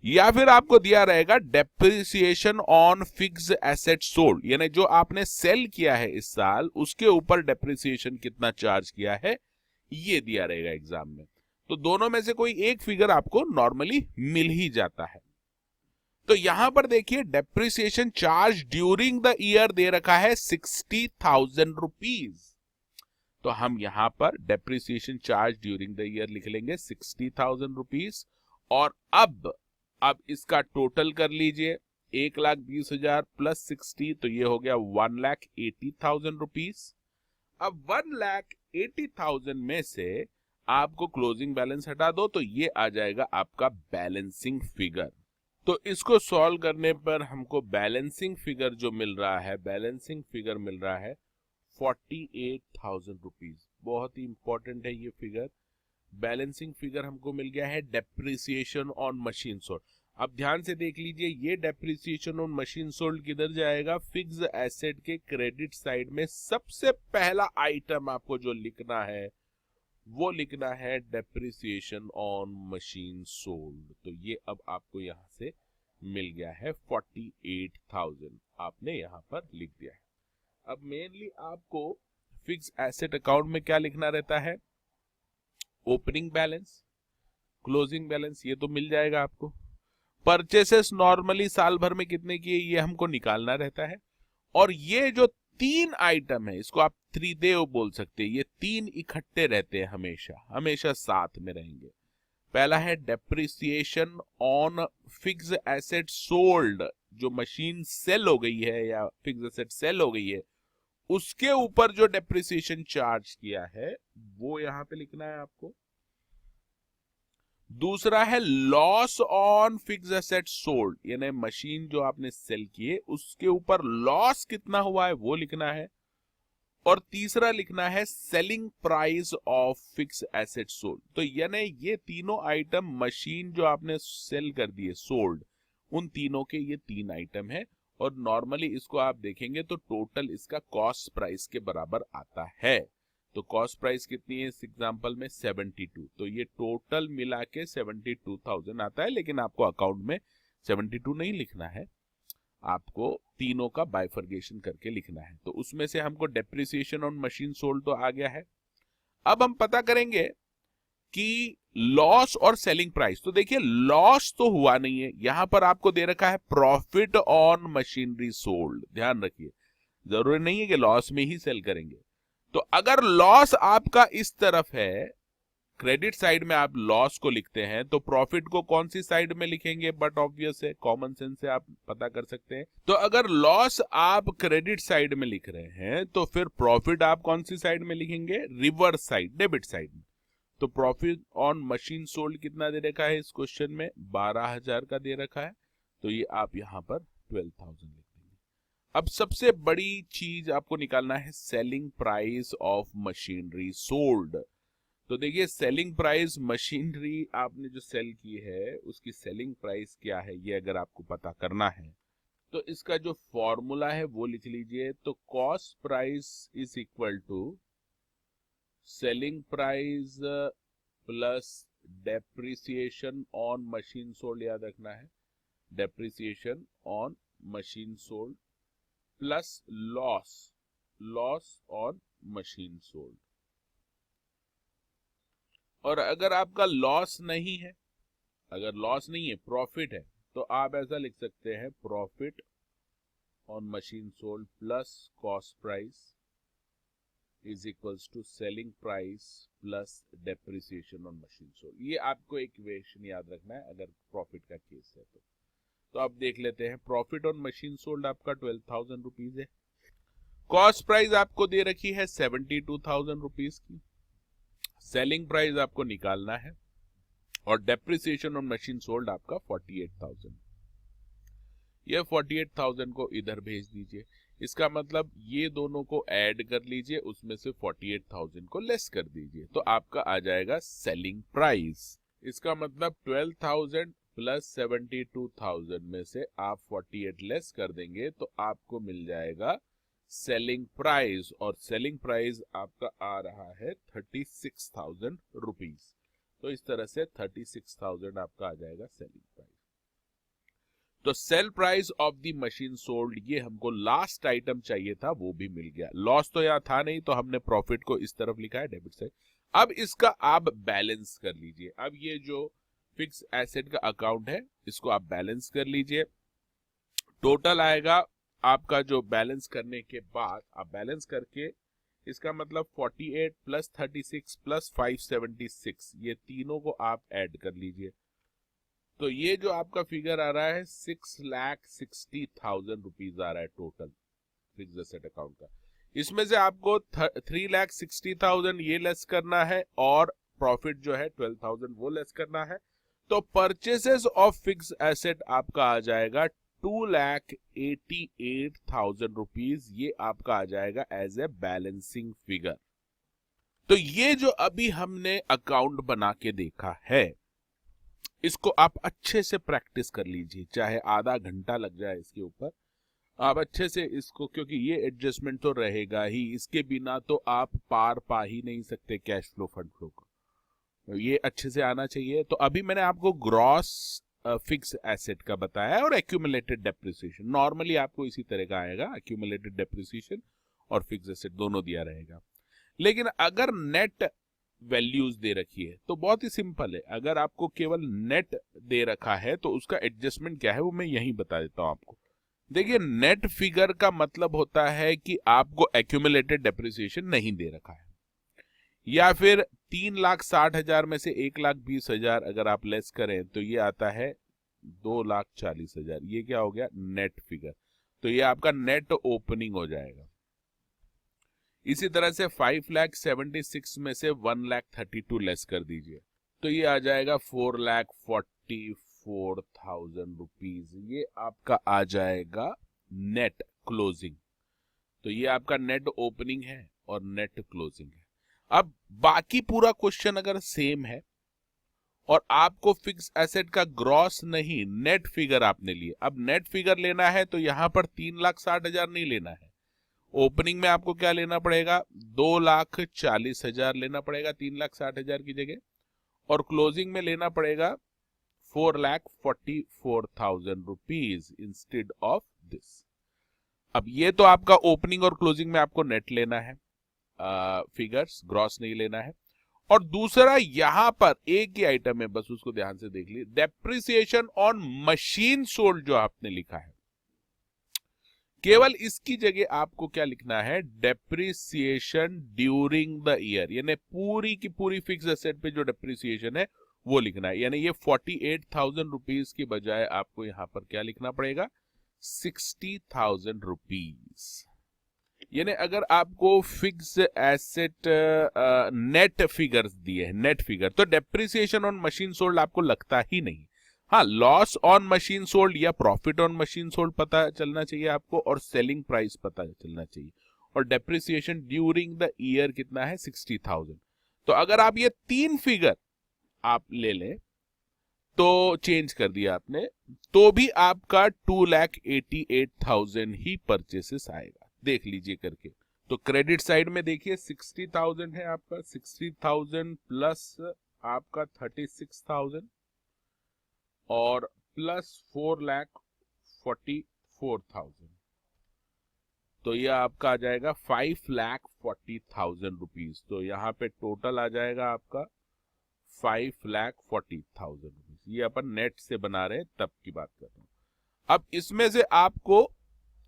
या फिर आपको दिया रहेगा depreciation on fixed asset sold, यानी जो आपने सेल किया है इस साल उसके ऊपर डेप्रिसिएशन कितना चार्ज किया है, ये दिया रहेगा एग्जाम में। तो दोनों में से कोई एक फिगर आपको नॉर्मली मिल ही जाता है। तो यहां पर देखिए depreciation charge during the year दे रखा है 60,000 रुपीज। तो हम यहां पर depreciation charge during the year लिख लेंगे 60,000 रुपीज। और अब इसका टोटल कर लीजिए, 1,20,000 प्लस 60, तो ये हो गया 1,80,000 रुपीज। अब 1,80,000 में से आपको क्लोजिंग बैलेंस हटा दो, तो ये आ जाएगा आपका बैलेंसिंग फिगर। तो इसको सॉल्व करने पर हमको बैलेंसिंग फिगर जो मिल रहा है, बैलेंसिंग फिगर मिल रहा है 48,000 रुपीज। बहुत ही इंपॉर्टेंट है ये फिगर। बैलेंसिंग फिगर हमको मिल गया है डेप्रिसिएशन ऑन मशीन सोल्ड। अब ध्यान से देख लीजिए, ये डेप्रिसिएशन ऑन मशीन सोल्ड किधर जाएगा? फिक्स्ड एसेट के क्रेडिट साइड में। सबसे पहला आइटम आपको जो लिखना है वो लिखना है डेप्रिसिएशन ऑन मशीन सोल्ड। तो ये अब आपको यहां से मिल गया है 48,000, आपने यहां पर लिख दिया है। अब मेनली आपको फिक्स एसेट अकाउंट में क्या लिखना रहता है? ओपनिंग बैलेंस, क्लोजिंग बैलेंस, ये तो मिल जाएगा आपको। परचेसेस नॉर्मली साल भर में कितने किए ये हमको निकालना रहता है। और ये जो तीन आइटम है इसको आप त्रिदेव बोल सकते हैं, ये तीन इकट्ठे रहते हैं, हमेशा हमेशा साथ में रहेंगे। पहला है depreciation on fixed asset sold, जो मशीन सेल हो गई है या फिक्स्ड एसेट सेल हो गई है उसके ऊपर जो डेप्रिसिएशन चार्ज किया है वो यहां पे लिखना है आपको। दूसरा है loss on fixed asset sold, यानी मशीन जो आपने सेल किए उसके ऊपर लॉस कितना हुआ है वो लिखना है। और तीसरा लिखना है selling price of fixed asset sold. तो यानी ये तीनों आइटम मशीन जो आपने सेल कर दिए, सोल्ड, उन तीनों के ये तीन आइटम है। और नॉर्मली इसको आप देखेंगे तो टोटल इसका कॉस्ट प्राइस के बराबर आता है। तो कॉस्ट प्राइस कितनी है इस एग्जांपल में? 72। तो ये टोटल मिला के 72,000 आता है, लेकिन आपको अकाउंट में 72 नहीं लिखना है, आपको तीनों का बाइफर्गेशन करके लिखना है। तो उसमें से हमको डेप्रिसिएशन ऑन मशीन सोल्ड तो आ गया है। अब हम पता करेंगे कि लॉस और सेलिंग प्राइस। तो देखिए लॉस तो हुआ नहीं है, यहां पर आपको दे रखा है प्रॉफिट ऑन मशीनरी सोल्ड। ध्यान रखिए, जरूरी नहीं है कि लॉस में ही सेल करेंगे। तो अगर लॉस आपका इस तरफ है, क्रेडिट साइड में आप लॉस को लिखते हैं, तो प्रॉफिट को कौन सी साइड में लिखेंगे? बट ऑब्वियस है, कॉमन सेंस से आप पता कर सकते हैं। तो अगर लॉस आप क्रेडिट साइड में लिख रहे हैं तो फिर प्रॉफिट आप कौन सी साइड में लिखेंगे? रिवर्स साइड, डेबिट साइड में। तो प्रॉफिट ऑन मशीन सोल्ड कितना दे रखा है इस क्वेश्चन में? 12,000 का दे रखा है, तो ये आप यहां पर 12,000 लिख देंगे। अब सबसे बड़ी चीज आपको निकालना है selling price of machinery sold. तो देखिए सेलिंग प्राइस, मशीनरी आपने जो सेल की है उसकी सेलिंग प्राइस क्या है, ये अगर आपको पता करना है तो इसका जो फॉर्मूला है वो लिख लीजिए। तो cost price is equal to selling price plus depreciation on machine sold, याद रखना है, depreciation on machine sold plus loss on machine sold. और अगर आपका लॉस नहीं है, अगर लॉस नहीं है, प्रॉफिट है, तो आप ऐसा लिख सकते हैं profit on machine sold plus cost price is equals to selling price plus depreciation on machine sold. ये आपको एक इक्वेशन याद रखना है अगर प्रॉफिट का केस है तो आप देख लेते हैं। प्रॉफिट ऑन मशीन सोल्ड आपका 12,000 रुपीज है, कॉस्ट प्राइस आपको दे रखी है 72,000 रुपीज की, सेलिंग प्राइस आपको निकालना है, और डेप्रिसिएशन ऑन मशीन सोल्ड आपका 48,000। ये 48,000 को इधर भेज दीजिए। इसका मतलब ये दोनों को ऐड कर लीजिए, उसमें से 48,000 को लेस कर दीजिए, तो आपका आ जाएगा सेलिंग प्राइस। इसका मतलब 12,000 प्लस 72,000 में से आप 48 लेस कर देंगे तो आपको मिल जाएगा सेलिंग प्राइस, और सेलिंग प्राइस आपका आ रहा है 36,000 रुपीज। तो इस तरह से 36,000 आपका आ जाएगा सेलिंग प्राइस। तो sale price of the machine sold, ये हमको लास्ट आइटम चाहिए था, वो भी मिल गया। लॉस तो यहाँ था नहीं, तो हमने प्रॉफिट को इस तरफ लिखा है डेबिट साइड। अब इसका आप बैलेंस कर लीजिए। अब ये जो फिक्स एसेट का अकाउंट है, इसको आप बैलेंस कर लीजिए। टोटल आएगा आपका, जो बैलेंस करने के बाद आप बैलेंस करके, इसका मतलब 48 प्लस 36 प्लस 576, ये तीनों को आप ऐड कर लीजिए। तो ये जो आपका फिगर आ रहा है 6,60,000 रुपीज आ रहा है टोटल फिक्स एसेट अकाउंट का। इसमें से आपको 3,60,000 ये लेस करना है, और प्रॉफिट जो है 12,000 वो लेस करना है। तो परचेसेस ऑफ फिक्स एसेट आपका आ जाएगा 2,88,000 रुपीज। ये आपका आ जाएगा एज ए बैलेंसिंग फिगर। तो ये जो अभी हमने अकाउंट बना के देखा है, इसको आप अच्छे से प्रैक्टिस कर लीजिए, चाहे आधा घंटा लग जाए इसके ऊपर। आप अच्छे से इसको, क्योंकि ये एडजस्टमेंट तो रहेगा ही, इसके बिना तो आप पार पा ही नहीं सकते कैश फ्लो फंड फ्लो को, तो ये अच्छे से आना चाहिए। तो अभी मैंने आपको ग्रॉस फिक्स एसेट का बताया है, और एक्यूमुलेटेड डेप्रिसिएशन नॉर्मली आपको इसी तरह का आएगा, एक्यूमुलेटेड डेप्रिसिएशन और फिक्स एसेट दोनों दिया रहेगा। लेकिन अगर नेट वैल्यूज दे रखी है तो बहुत ही सिंपल है। अगर आपको केवल नेट दे रखा है तो उसका एडजस्टमेंट क्या है वो मैं यहीं बता देता हूं आपको। देखिए, नेट फिगर का मतलब होता है कि आपको एक्यूमुलेटेड डेप्रिसिएशन नहीं दे रखा है, या फिर 3,60,000 में से 1,20,000 अगर आप लेस करें तो ये आता है 2,40,000। ये क्या हो गया? Net figure. तो ये आपका नेट ओपनिंग हो जाएगा। इसी तरह से 5,76,000 में से 1,32,000 लेस कर दीजिए तो ये आ जाएगा 4,44,000 रुपीज। ये आपका आ जाएगा नेट क्लोजिंग। तो ये आपका नेट ओपनिंग है और नेट क्लोजिंग है। अब बाकी पूरा क्वेश्चन अगर सेम है और आपको फिक्स एसेट का ग्रॉस नहीं नेट फिगर आपने लिए, अब नेट फिगर लेना है तो यहां पर 3,60,000 नहीं लेना है। ओपनिंग में आपको क्या लेना पड़ेगा? 2,40,000 लेना पड़ेगा 3,60,000 की जगह, और क्लोजिंग में लेना पड़ेगा 4,44,000 रुपीज इंस्टेड ऑफ दिस। अब ये तो आपका ओपनिंग और क्लोजिंग में आपको नेट लेना है, फिगर्स ग्रॉस नहीं लेना है। और दूसरा यहां पर एक ही आइटम है, बस उसको ध्यान से देख लीजिए, डेप्रिसिएशन ऑन मशीन सोल्ड जो आपने लिखा है, केवल इसकी जगह आपको क्या लिखना है? डेप्रिसिएशन ड्यूरिंग द ईयर, यानी पूरी की पूरी फिक्स एसेट पे जो डेप्रिसिएशन है वो लिखना है। यानी ये 48,000 रुपीज की बजाय आपको यहां पर क्या लिखना पड़ेगा? 60,000 रुपीज। यानी अगर आपको फिक्स एसेट नेट फिगर्स दिए हैं, नेट फिगर, तो डेप्रिसिएशन ऑन मशीन सोल्ड आपको लगता ही नहीं। हाँ, लॉस ऑन मशीन सोल्ड या प्रॉफिट ऑन मशीन सोल्ड पता चलना चाहिए आपको, और सेलिंग प्राइस पता चलना चाहिए, और डेप्रिसिएशन ड्यूरिंग द ईयर कितना है? 60,000। तो अगर आप ये तीन फिगर आप ले लें, तो चेंज कर दिया आपने, तो भी आपका 2,88,000 ही परचेसेस आएगा। देख लीजिए करके। तो क्रेडिट साइड में देखिए 60,000 है आपका, 60,000 प्लस आपका 36,000 और प्लस 4,44,000, तो ये आपका आ जाएगा 5,40,000 रुपीज। तो यहाँ पे टोटल आ जाएगा आपका 5,40,000 रुपीज। ये अपन नेट से बना रहे हैं तब की बात कर रहा हूं। अब इसमें से आपको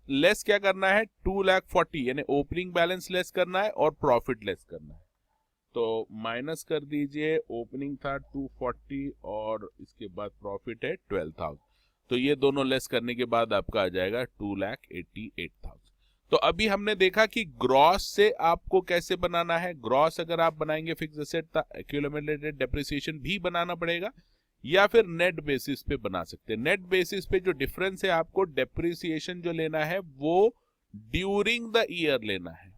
लेस क्या करना है, 2,40,000 यानी ओपनिंग बैलेंस लेस करना है और प्रॉफिट लेस करना है। तो माइनस कर दीजिए, ओपनिंग था 240 और इसके बाद प्रॉफिट है 12,000। तो ये दोनों लेस करने के बाद आपका आ जाएगा 2,88,000। तो अभी हमने देखा कि ग्रॉस से आपको कैसे बनाना है। ग्रॉस अगर आप बनाएंगे फिक्स एसेट तो एक्यूमुलेटेड डेप्रिसिएशन भी बनाना पड़ेगा, या फिर नेट बेसिस पे बना सकते हैं। नेट बेसिस पे जो डिफरेंस है, आपको डेप्रिसिएशन जो लेना है वो ड्यूरिंग द ईयर लेना है,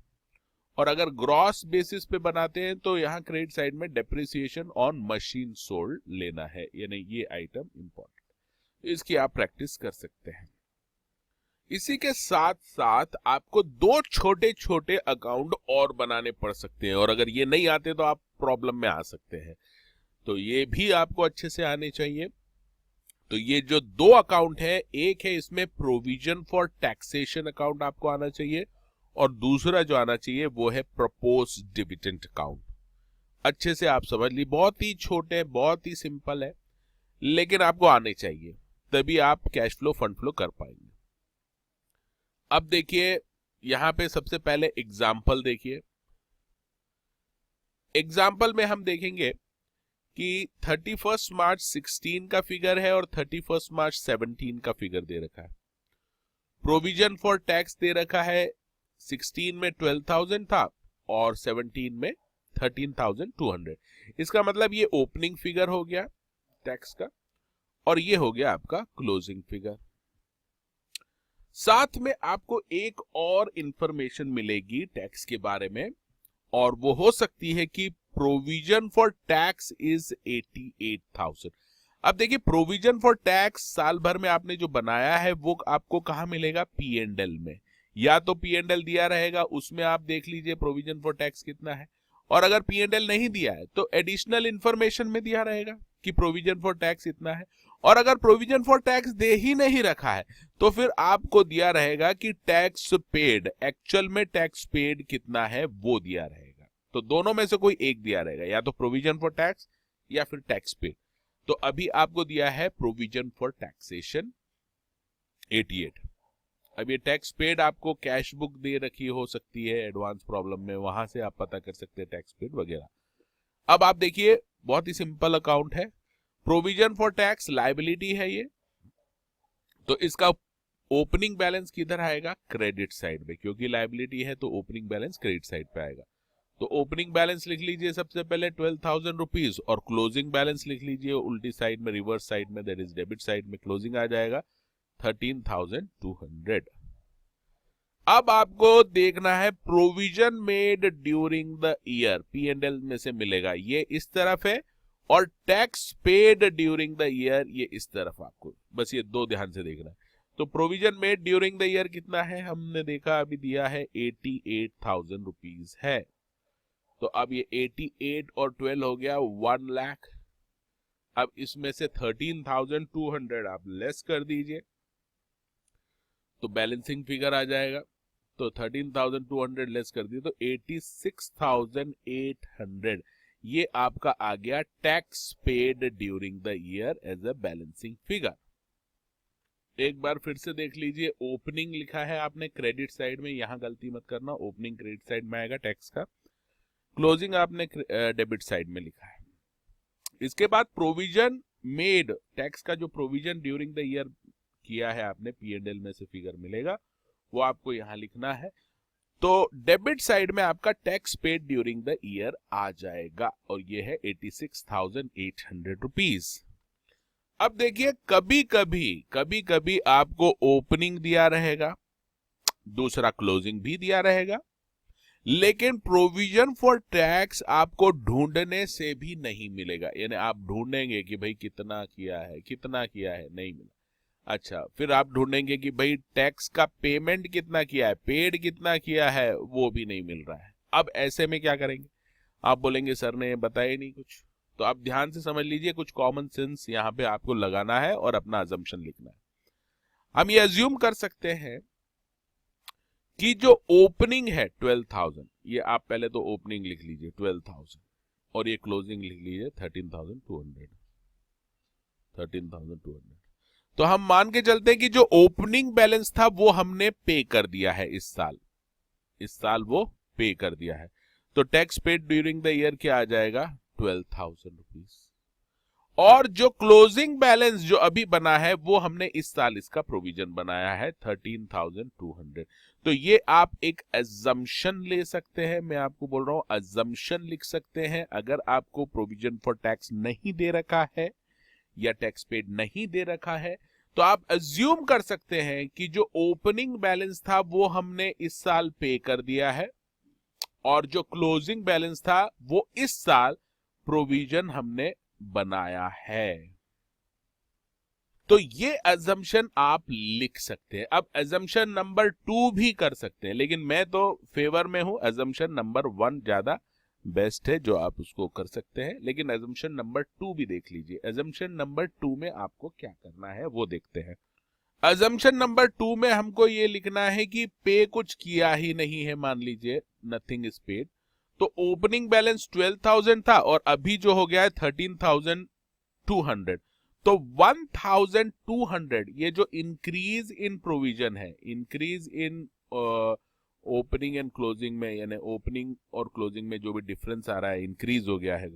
और अगर ग्रॉस बेसिस पे बनाते हैं तो यहाँ क्रेडिट साइड में डेप्रिसिएशन ऑन मशीन सोल्ड लेना है, यानी ये आइटम इंपॉर्टेंट। इसकी आप प्रैक्टिस कर सकते हैं। इसी के साथ साथ आपको दो छोटे छोटे अकाउंट और बनाने पड़ सकते हैं, और अगर ये नहीं आते तो आप प्रॉब्लम में आ सकते हैं। तो ये भी आपको अच्छे से आने चाहिए। तो ये जो दो अकाउंट है, एक है इसमें प्रोविजन फॉर टैक्सेशन अकाउंट आपको आना चाहिए, और दूसरा जो आना चाहिए वो है प्रपोज डिविडेंड अकाउंट। अच्छे से आप समझ ली, बहुत ही छोटे, बहुत ही सिंपल है, लेकिन आपको आने चाहिए, तभी आप कैश फ्लो फंड फ्लो कर पाएंगे। अब देखिए यहां पे सबसे पहले एग्जाम्पल देखिए। एग्जाम्पल में हम देखेंगे कि 31 मार्च 16 का फिगर है और 31 मार्च 17 का फिगर दे रखा है। प्रोविजन फॉर टैक्स दे रखा है, 16 में 12,000 था और 17 में 13,200। इसका मतलब ये ओपनिंग फिगर हो गया टैक्स का, और ये हो गया आपका क्लोजिंग फिगर। साथ में आपको एक और इंफॉर्मेशन मिलेगी टैक्स के बारे में, और वो हो सकती है कि प्रोविजन फॉर टैक्स इज 88,000। अब देखिए, प्रोविजन फॉर टैक्स साल भर में आपने जो बनाया है वो आपको कहां मिलेगा, P&L में। या तो P&L दिया रहेगा, उसमें आप देख लीजिए प्रोविजन फॉर टैक्स कितना है, और अगर P&L नहीं दिया है तो एडिशनल इंफॉर्मेशन में दिया रहेगा कि प्रोविजन फॉर टैक्स इतना है। और अगर प्रोविजन फॉर टैक्स दे ही नहीं रखा है तो फिर आपको दिया रहेगा कि टैक्स पेड, एक्चुअल में टैक्स पेड कितना है वो दिया रहेगा। तो दोनों में से कोई एक दिया रहेगा, या तो प्रोविजन फॉर टैक्स या फिर टैक्स पेड। तो अभी आपको दिया है प्रोविजन फॉर टैक्सेशन 88। अब ये टैक्स पेड आपको कैश बुक दे रखी हो सकती है एडवांस प्रॉब्लम में, वहां से आप पता कर सकते हैं टैक्स पेड वगैरह। अब आप देखिए, बहुत ही सिंपल अकाउंट है। प्रोविजन फॉर टैक्स लायबिलिटी है ये, तो इसका ओपनिंग बैलेंस किधर आएगा, क्रेडिट साइड में, क्योंकि लायबिलिटी है तो ओपनिंग बैलेंस क्रेडिट साइड पे आएगा। तो ओपनिंग बैलेंस लिख लीजिए सबसे पहले 12,000 रुपीज, और क्लोजिंग बैलेंस लिख लीजिए उल्टी साइड में, रिवर्स साइड में, दैट इज डेबिट साइड में। क्लोजिंग आ जाएगा 13,200। अब आपको देखना है provision made during the year, P&L में से मिलेगा, ये इस तरफ है, और tax paid during the year ये इस तरफ। आपको बस ये दो ध्यान से देखना है। तो provision made during the year कितना है, हमने देखा अभी दिया है 88,000 रुपीज है। तो अब ये 88 और 12 हो गया 1 लाख। अब इसमें से 13,200 आप लेस कर दीजिए तो बैलेंसिंग फिगर आ जाएगा। तो 13,200 लेस कर दिए तो 86,800 ये आपका आ गया tax paid during the year as a balancing figure. एक बार फिर से देख लीजिए, ओपनिंग लिखा है आपने क्रेडिट साइड में, यहां गलती मत करना, ओपनिंग क्रेडिट साइड में आएगा टैक्स का। क्लोजिंग आपने डेबिट साइड में लिखा है। इसके बाद प्रोविजन मेड, टैक्स का जो प्रोविजन ड्यूरिंग द ईयर किया है आपने, P&L में से फिगर मिलेगा, वो आपको यहां लिखना है। तो डेबिट साइड में आपका tax paid during the year आ जाएगा, और ये है 86,800 रुपीज। अब देखिए, कभी कभी आपको ओपनिंग दिया रहेगा, दूसरा क्लोजिंग भी दिया रहेगा, लेकिन प्रोविजन फॉर टैक्स आपको ढूंढने से भी नहीं मिलेगा। यानी आप ढूंढेंगे कि भाई कितना किया है, नहीं मिला। अच्छा, फिर आप ढूंढेंगे कि भाई टैक्स का पेमेंट कितना किया है, पेड कितना किया है, वो भी नहीं मिल रहा है। अब ऐसे में क्या करेंगे, आप बोलेंगे सर ने बताया नहीं कुछ। तो आप ध्यान से समझ लीजिए, कुछ कॉमन सेंस यहाँ पे आपको लगाना है और अपना अजम्पशन लिखना है। हम ये अज्यूम कर सकते हैं कि जो ओपनिंग है 12,000, ये आप पहले तो ओपनिंग लिख लीजिए 12,000, और ये क्लोजिंग लिख लीजिए 13,200। 13,200। तो हम मान के चलते हैं कि जो ओपनिंग बैलेंस था वो हमने पे कर दिया है इस साल वो पे कर दिया है। तो tax paid during the year क्या आ जाएगा, 12,000 रुपीज। और जो क्लोजिंग बैलेंस जो अभी बना है वो हमने इस साल इसका प्रोविजन बनाया है 13,200। तो ये आप एक अजम्पशन ले सकते हैं, मैं आपको बोल रहा हूं अजम्पशन लिख सकते हैं। अगर आपको प्रोविजन फॉर टैक्स नहीं दे रखा है या टैक्स पेड नहीं दे रखा है तो आप अज्यूम कर सकते हैं कि जो ओपनिंग बैलेंस था वो हमने इस साल पे कर दिया है और जो क्लोजिंग बैलेंस था वो इस साल प्रोविजन हमने बनाया है। तो ये अजम्पशन आप लिख सकते हैं। अब अजम्पशन नंबर 2 भी कर सकते हैं, लेकिन मैं तो फेवर में हूं, अजम्पशन नंबर 1 ज्यादा बेस्ट है जो आप उसको कर सकते हैं। लेकिन अजम्पशन नंबर 2 भी देख लीजिए। अजम्पशन नंबर 2 में आपको क्या करना है वो देखते हैं। अजम्पशन नंबर 2 में हमको ये लिखना है कि पे कुछ किया ही नहीं है, मान लीजिए नथिंग इज पेड। तो ओपनिंग बैलेंस 12,000 था और अभी जो हो गया है 13,200। तो 1,200 ये जो इंक्रीज इन प्रोविजन है, increase in opening and closing में, यानी ओपनिंग और क्लोजिंग में जो भी डिफरेंस आ रहा है इंक्रीज हो गया है।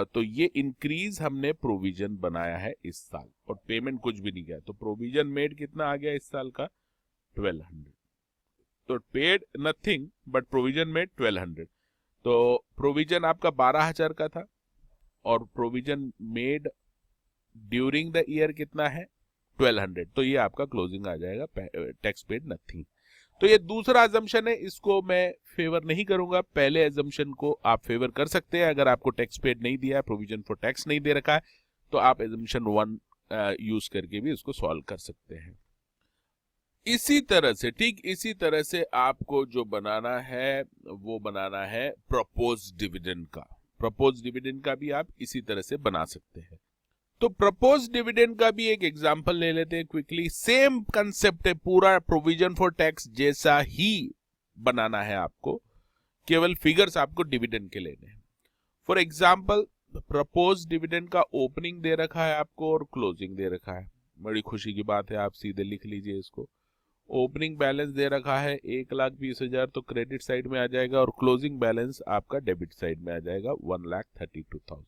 तो ये इंक्रीज हमने प्रोविजन बनाया है इस साल और पेमेंट कुछ भी नहीं किया। तो प्रोविजन मेड कितना आ गया इस साल का, 1200। तो paid nothing but provision made 1200। तो प्रोविजन आपका 12,000 का था और provision made during the year कितना है, 1200। तो ये आपका क्लोजिंग आ जाएगा, टैक्स पेड नथिंग। तो ये दूसरा अजम्पशन है, इसको मैं फेवर नहीं करूंगा। पहले अजम्पशन को आप फेवर कर सकते हैं। अगर आपको टैक्स पेड नहीं दिया है, प्रोविजन फॉर टैक्स नहीं दे रखा है, तो आप अजम्पशन 1 यूज करके भी उसको सॉल्व कर सकते हैं। इसी तरह से, ठीक इसी तरह से आपको जो बनाना है वो बनाना है प्रपोज डिविडेंड का। प्रपोज डिविडेंड का भी आप इसी तरह से बना सकते हैं। तो प्रपोज डिविडेंड का भी एक एग्जांपल ले लेते हैं क्विकली। सेम कंसेप्ट है, पूरा प्रोविजन फॉर टैक्स जैसा ही बनाना है आपको, केवल फिगर्स आपको डिविडेंड के लेने हैं। फॉर एग्जांपल प्रपोज डिविडेंड का ओपनिंग दे रखा है आपको और क्लोजिंग दे रखा है। बड़ी खुशी की बात है, आप सीधे लिख लीजिए इसको। ओपनिंग बैलेंस दे रखा है 1,20,000, तो क्रेडिट साइड में आ जाएगा और क्लोजिंग बैलेंस आपका डेबिट साइड में आ जाएगा 1,32,000।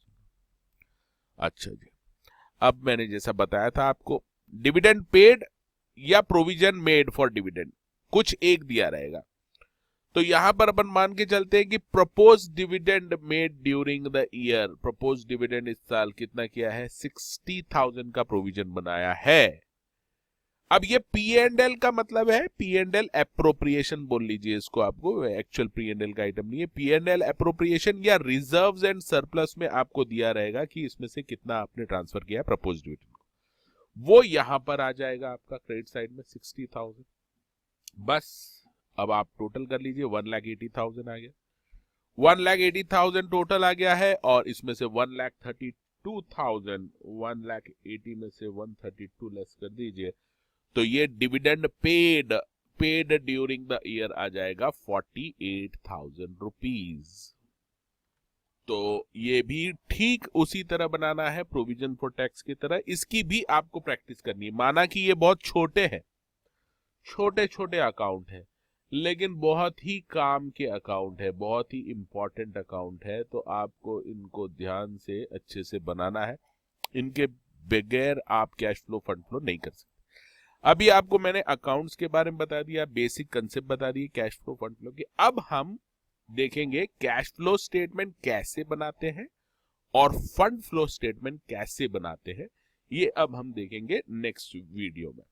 अच्छा जी, अब मैंने जैसा बताया था आपको, डिविडेंड पेड या प्रोविजन मेड फॉर डिविडेंड, कुछ एक दिया रहेगा। तो यहां पर अपन मान के चलते हैं कि propose dividend made during the year, propose dividend इस साल कितना किया है, 60,000 का प्रोविजन बनाया है। अब ये P&L का मतलब है, P&L एप्रोप्रिएशन बोल लीजिए इसको, आपको एक्चुअल P&L का आइटम नहीं है। P&L एप्रोप्रिएशन या रिजर्व्स एंड सरप्लस में आपको दिया रहेगा कि इसमें से कितना आपने ट्रांसफर किया प्रपोज डिविडेंड को, वो यहां पर आ जाएगा आपका क्रेडिट साइड में 60,000। बस अब आप टोटल कर लीजिए, 1,80,000 आ गया। 1,80,000 टोटल आ गया है और इसमें से 1,32,000, 1,80,000 में से 132 लेस कर दीजिए, तो ये dividend paid during the year आ जाएगा 48,000 रुपीज। तो ये भी ठीक उसी तरह बनाना है प्रोविजन फॉर टैक्स की तरह। इसकी भी आपको प्रैक्टिस करनी है। माना कि ये बहुत छोटे हैं, छोटे छोटे अकाउंट है, लेकिन बहुत ही काम के अकाउंट है, बहुत ही इंपॉर्टेंट अकाउंट है। तो आपको इनको ध्यान से अच्छे से बनाना है। इनके बगैर आप कैश फ्लो फंड फ्लो नहीं कर सकते। अभी आपको मैंने अकाउंट्स के बारे में बता दिया, बेसिक कंसेप्ट बता दिए कैश फ्लो फंड फ्लो के। अब हम देखेंगे कैश फ्लो स्टेटमेंट कैसे बनाते हैं और फंड फ्लो स्टेटमेंट कैसे बनाते हैं। ये अब हम देखेंगे नेक्स्ट वीडियो में।